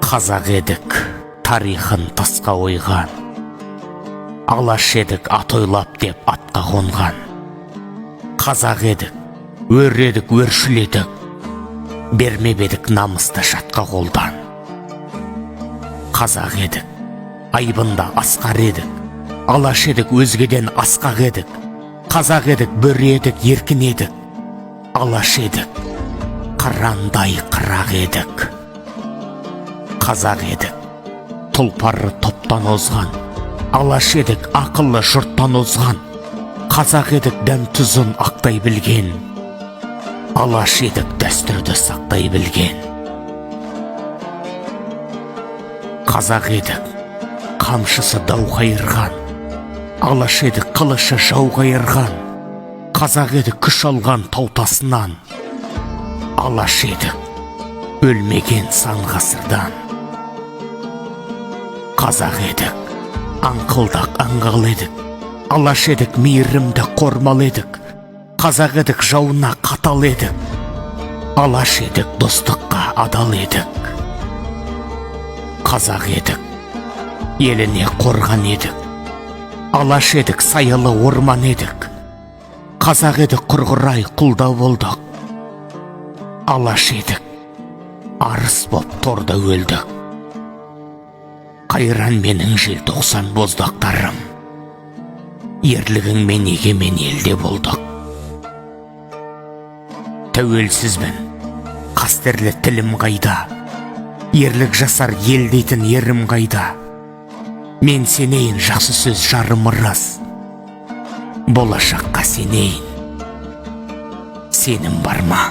Қазақ едік, тарихын тасқа ойған, алаш едік, ат ойлап деп атқа қонған. Қазақ едік, өр едік, өршіл едік, бермеп едік намысты жатқа қолдан. Қазақ едік, айбында асқар едік, алаш едік, өзгеден асқақ едік. Қазақ едік, бөрі едік, еркін едік, алаш едік, қырандай қырақ едік. Қазақ едік, тұлпары топтан озған, алаш едік, ақылы жұрттан озған. Қазақ едік, дәм тұзын ақтай білген, алаш едік, дәстүрді сақтай білген. Қазақ едік, қамшысы дау қайырған, алаш едік, қылышы жау қайырған. Қазақ едік, күш алған таутасынан, алаш едік, өлмеген сан ғасырдан. Қазақ едік, аңқылдақ аңғал едік, алаш едік, мейірімді қормал едік. Қазақ едік, жауына қатал едік, алаш едік, достыққа адал едік. Қазақ едік, еліне қорған едік, алаш едік, саялы орман едік. Қазақ едік, құрғырай құлда болдық, алаш едік, арыс боп торда өлдік. Қайран менің желтоқсан боздақтарым, ерлігіңмен егемен елде болдық. Тәуелсізбін, қастерлі тілім қайда, ерлік жасар ел дейтін ерім қайда. Мен сенейін, жақсы сөз жарым рас, болашаққа сенейін. Сенім бар ма?